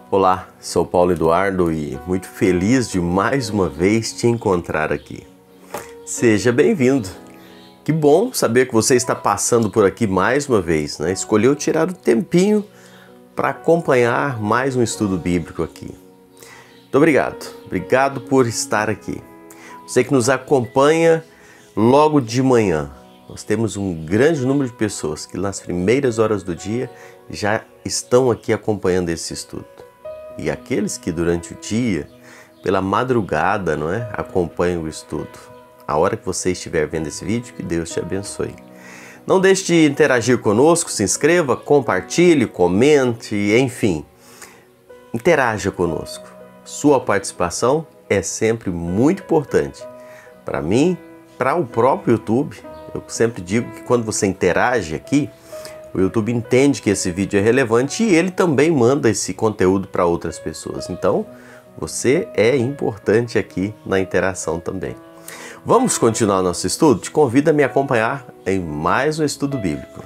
Olá, sou Paulo Eduardo e muito feliz de mais uma vez te encontrar aqui. Seja bem-vindo. Que bom saber que você está passando por aqui mais uma vez, né? Escolheu tirar o tempinho para acompanhar mais um estudo bíblico aqui. Muito obrigado por estar aqui. Você que nos acompanha logo de manhã. Nós temos um grande número de pessoas que nas primeiras horas do dia já estão aqui acompanhando esse estudo. E aqueles que durante o dia, pela madrugada, não é, acompanham o estudo. A hora que você estiver vendo esse vídeo, que Deus te abençoe. Não deixe de interagir conosco, se inscreva, compartilhe, comente, enfim. Interaja conosco. Sua participação é sempre muito importante. Para mim, para o próprio YouTube, eu sempre digo que quando você interage aqui, o YouTube entende que esse vídeo é relevante e ele também manda esse conteúdo para outras pessoas. Então, você é importante aqui na interação também. Vamos continuar nosso estudo? Te convido a me acompanhar em mais um estudo bíblico.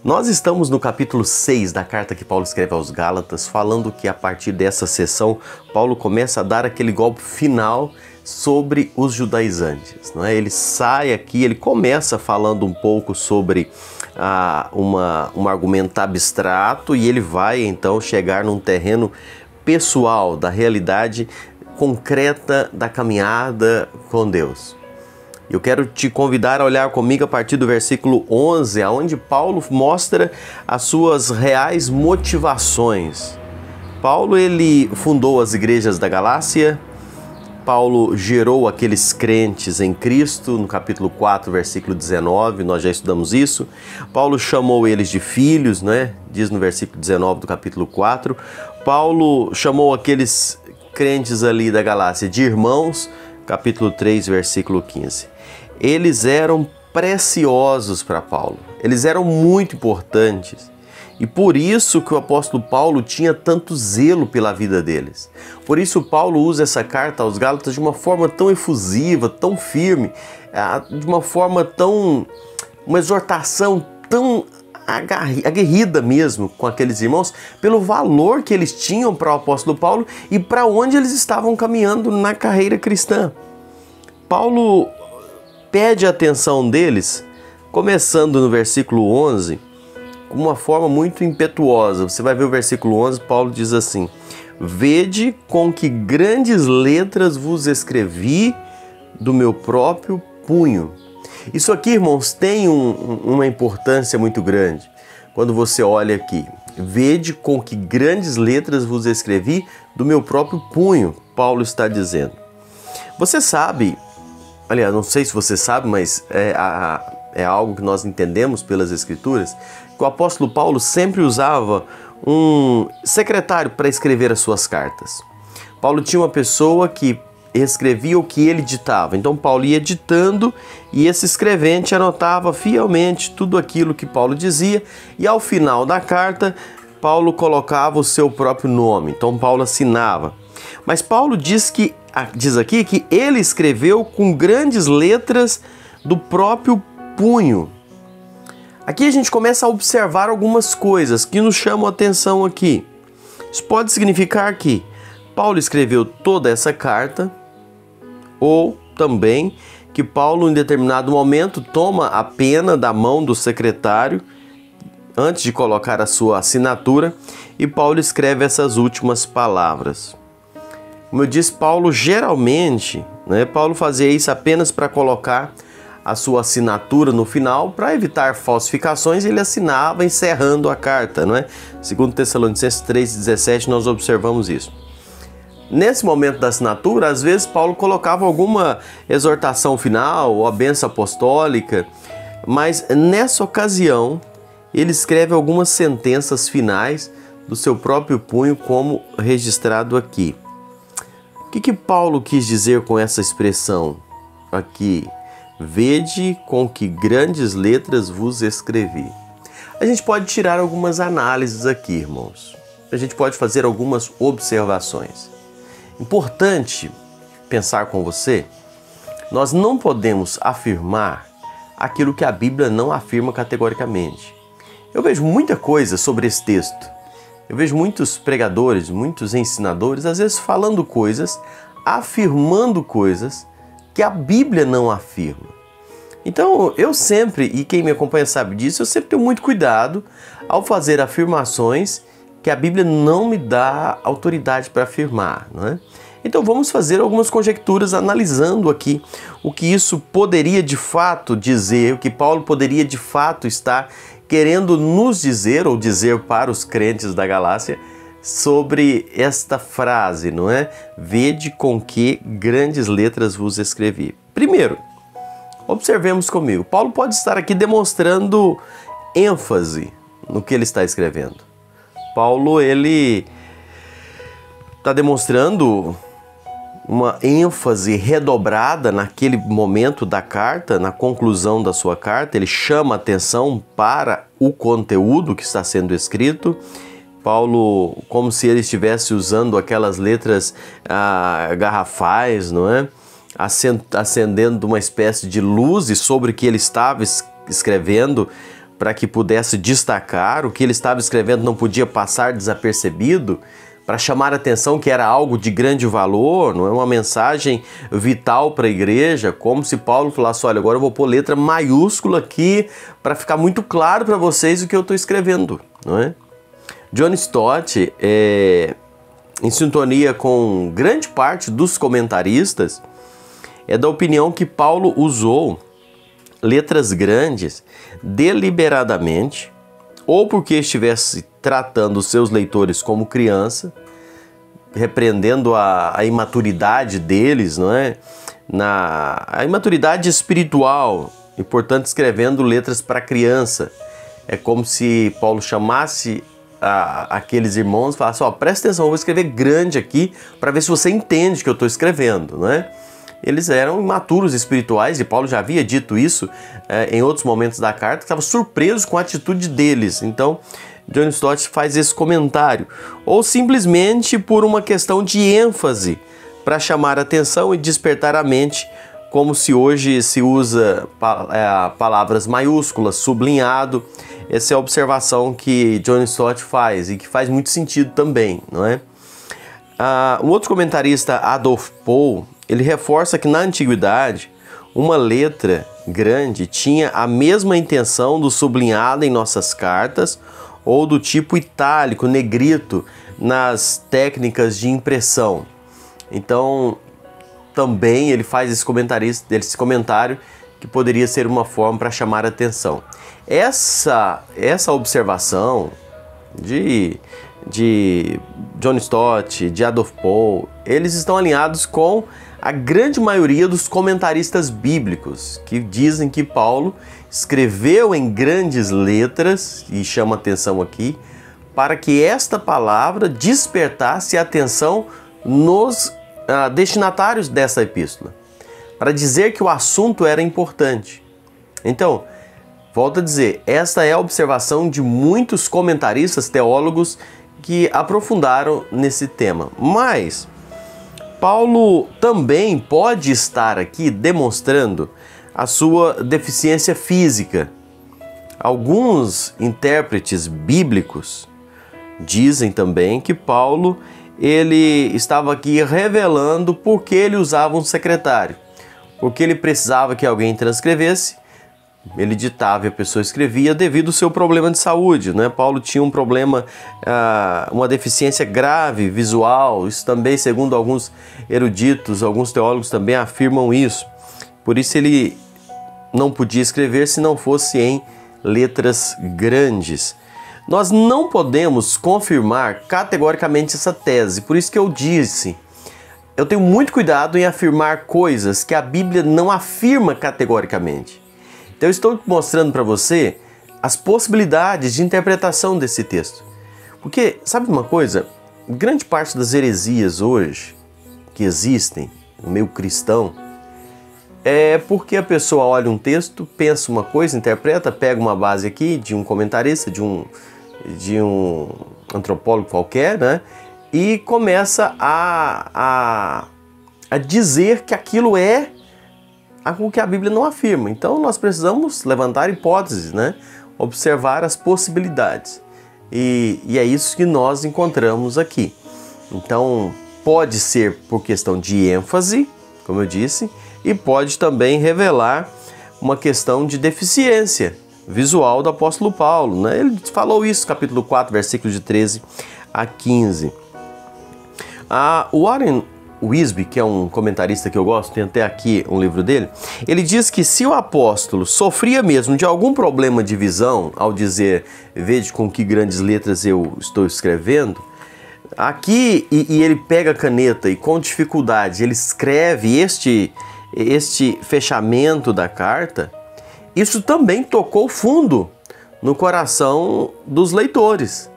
Nós estamos no capítulo 6 da carta que Paulo escreve aos Gálatas, falando que a partir dessa sessão, Paulo começa a dar aquele golpe final sobre os judaizantes, não é? Ele sai aqui, ele começa falando um pouco sobre um argumento abstrato e ele vai então chegar num terreno pessoal, da realidade concreta da caminhada com Deus. Eu quero te convidar a olhar comigo a partir do versículo 11, onde Paulo mostra as suas reais motivações. Paulo, ele fundou as igrejas da Galácia. Paulo gerou aqueles crentes em Cristo, no capítulo 4, versículo 19, nós já estudamos isso. Paulo chamou eles de filhos, né? Diz no versículo 19 do capítulo 4. Paulo chamou aqueles crentes ali da Galácia de irmãos, capítulo 3, versículo 15. Eles eram preciosos para Paulo, eles eram muito importantes. E por isso que o apóstolo Paulo tinha tanto zelo pela vida deles. Por isso Paulo usa essa carta aos Gálatas de uma forma tão efusiva, tão firme, de uma forma uma exortação tão aguerrida mesmo com aqueles irmãos, pelo valor que eles tinham para o apóstolo Paulo e para onde eles estavam caminhando na carreira cristã. Paulo pede a atenção deles, começando no versículo 11, com uma forma muito impetuosa. Você vai ver o versículo 11, Paulo diz assim: vede com que grandes letras vos escrevi do meu próprio punho. Isso aqui, irmãos, tem uma importância muito grande. Quando você olha aqui, vede com que grandes letras vos escrevi do meu próprio punho, Paulo está dizendo. Você sabe, aliás, não sei se você sabe, mas é algo que nós entendemos pelas Escrituras, que o apóstolo Paulo sempre usava um secretário para escrever as suas cartas. Paulo tinha uma pessoa que escrevia o que ele ditava. Então Paulo ia ditando e esse escrevente anotava fielmente tudo aquilo que Paulo dizia e ao final da carta Paulo colocava o seu próprio nome. Então Paulo assinava. Mas Paulo diz aqui que ele escreveu com grandes letras do próprio punho. Aqui a gente começa a observar algumas coisas que nos chamam a atenção aqui. Isso pode significar que Paulo escreveu toda essa carta, ou também que Paulo, em determinado momento, toma a pena da mão do secretário antes de colocar a sua assinatura e Paulo escreve essas últimas palavras. Como eu disse, Paulo geralmente, Paulo fazia isso apenas para colocar a sua assinatura no final, para evitar falsificações, ele assinava encerrando a carta, Segundo Tessalonicenses 3,17 nós observamos isso. Nesse momento da assinatura, às vezes Paulo colocava alguma exortação final ou a bênção apostólica, mas nessa ocasião ele escreve algumas sentenças finais do seu próprio punho, como registrado aqui. O que Paulo quis dizer com essa expressão aqui? Vede com que grandes letras vos escrevi. A gente pode tirar algumas análises aqui, irmãos. A gente pode fazer algumas observações. Importante pensar com você, nós não podemos afirmar aquilo que a Bíblia não afirma categoricamente. Eu vejo muita coisa sobre esse texto. Eu vejo muitos pregadores, muitos ensinadores, às vezes falando coisas, afirmando coisas que a Bíblia não afirma. Então, eu sempre, e quem me acompanha sabe disso, eu sempre tenho muito cuidado ao fazer afirmações que a Bíblia não me dá autoridade para afirmar, não é? Então vamos fazer algumas conjecturas analisando aqui o que isso poderia de fato dizer, o que Paulo poderia de fato estar querendo nos dizer ou dizer para os crentes da Galácia sobre esta frase, não é? Vede com que grandes letras vos escrevi. Primeiro, observemos comigo. Paulo pode estar aqui demonstrando ênfase no que ele está escrevendo. Paulo, ele está demonstrando uma ênfase redobrada naquele momento da carta, na conclusão da sua carta. Ele chama atenção para o conteúdo que está sendo escrito. Paulo, como se ele estivesse usando aquelas letras garrafais, não é? Acendendo uma espécie de luz sobre o que ele estava escrevendo, para que pudesse destacar. O que ele estava escrevendo não podia passar desapercebido, para chamar a atenção que era algo de grande valor, não é, uma mensagem vital para a igreja, como se Paulo falasse, olha, agora eu vou pôr letra maiúscula aqui para ficar muito claro para vocês o que eu estou escrevendo, não é? John Stott, em sintonia com grande parte dos comentaristas, é da opinião que Paulo usou letras grandes deliberadamente, ou porque estivesse tratando os seus leitores como criança, repreendendo a imaturidade deles, não é? A imaturidade espiritual, e portanto escrevendo letras para criança. É como se Paulo chamasse aqueles irmãos e falasse, ó, presta atenção, eu vou escrever grande aqui para ver se você entende o que eu estou escrevendo, não é? Eles eram imaturos espirituais, e Paulo já havia dito isso em outros momentos da carta, que estava surpreso com a atitude deles. Então, John Stott faz esse comentário. Ou simplesmente por uma questão de ênfase, para chamar a atenção e despertar a mente, como se hoje se usa palavras maiúsculas, sublinhado. Essa é a observação que John Stott faz, e que faz muito sentido também, não é? Um outro comentarista, Adolf Paul, ele reforça que na antiguidade uma letra grande tinha a mesma intenção do sublinhado em nossas cartas ou do tipo itálico, negrito, nas técnicas de impressão. Então, também ele faz esse comentário que poderia ser uma forma para chamar a atenção. Essa observação de John Stott, de Adolf Paul, eles estão alinhados com a grande maioria dos comentaristas bíblicos, que dizem que Paulo escreveu em grandes letras, e chama atenção aqui, para que esta palavra despertasse a atenção nos destinatários dessa epístola, para dizer que o assunto era importante. Então, volto a dizer, esta é a observação de muitos comentaristas, teólogos, que aprofundaram nesse tema. Mas Paulo também pode estar aqui demonstrando a sua deficiência física. Alguns intérpretes bíblicos dizem também que Paulo ele estava aqui revelando por que ele usava um secretário, porque ele precisava que alguém transcrevesse. Ele ditava e a pessoa escrevia devido ao seu problema de saúde, né? Paulo tinha um problema, uma deficiência grave visual. Isso também, segundo alguns eruditos, alguns teólogos também afirmam isso. Por isso ele não podia escrever se não fosse em letras grandes. Nós não podemos confirmar categoricamente essa tese, por isso que eu disse, eu tenho muito cuidado em afirmar coisas que a Bíblia não afirma categoricamente. Então eu estou mostrando para você as possibilidades de interpretação desse texto. Porque, sabe uma coisa? Grande parte das heresias hoje que existem no meio cristão é porque a pessoa olha um texto, pensa uma coisa, interpreta, pega uma base aqui de um comentarista, de um antropólogo qualquer, né? E começa a dizer que aquilo é o que a Bíblia não afirma. Então nós precisamos levantar hipóteses, né? observar as possibilidades. E é isso que nós encontramos aqui. Então, pode ser por questão de ênfase, como eu disse, e pode também revelar uma questão de deficiência visual do apóstolo Paulo, né? Ele falou isso no capítulo 4, versículos de 13 a 15. O Warren Wiersbe, que é um comentarista que eu gosto, tem até aqui um livro dele, ele diz que se o apóstolo sofria mesmo de algum problema de visão, ao dizer, vede com que grandes letras eu estou escrevendo, aqui, e ele pega a caneta e com dificuldade ele escreve este fechamento da carta, isso também tocou fundo no coração dos leitores.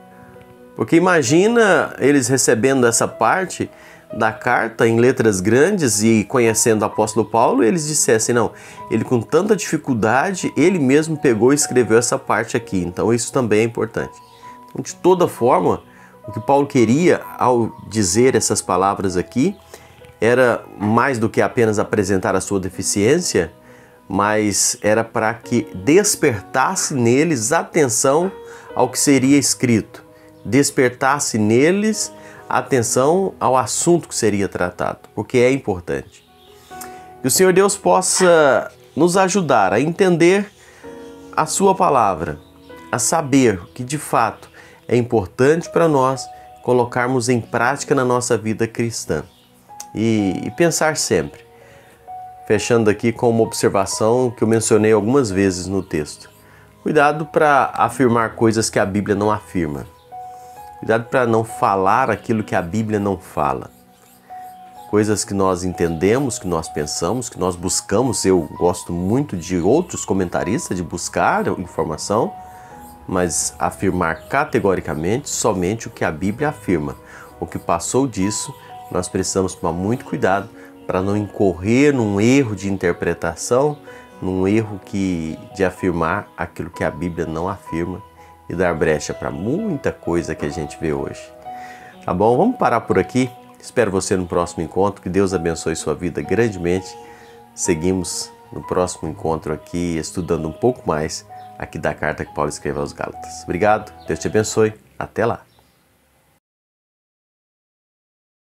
Porque imagina eles recebendo essa parte da carta em letras grandes e conhecendo o apóstolo Paulo, eles dissessem, não, ele com tanta dificuldade, ele mesmo pegou e escreveu essa parte aqui. Então isso também é importante. Então, de toda forma, o que Paulo queria ao dizer essas palavras aqui era mais do que apenas apresentar a sua deficiência, mas era para que despertasse neles atenção ao que seria escrito, despertasse neles atenção ao assunto que seria tratado, porque é importante. Que o Senhor Deus possa nos ajudar a entender a sua palavra, a saber que de fato é importante para nós colocarmos em prática na nossa vida cristã. E pensar sempre, fechando aqui com uma observação que eu mencionei algumas vezes no texto. Cuidado para afirmar coisas que a Bíblia não afirma. Cuidado para não falar aquilo que a Bíblia não fala. Coisas que nós entendemos, que nós pensamos, que nós buscamos. Eu gosto muito de outros comentaristas, de buscar informação, mas afirmar categoricamente somente o que a Bíblia afirma. O que passou disso, nós precisamos tomar muito cuidado para não incorrer num erro de interpretação, num erro de afirmar aquilo que a Bíblia não afirma e dar brecha para muita coisa que a gente vê hoje. Tá bom? Vamos parar por aqui. Espero você no próximo encontro. Que Deus abençoe sua vida grandemente. Seguimos no próximo encontro aqui, estudando um pouco mais aqui da carta que Paulo escreveu aos Gálatas. Obrigado, Deus te abençoe. Até lá.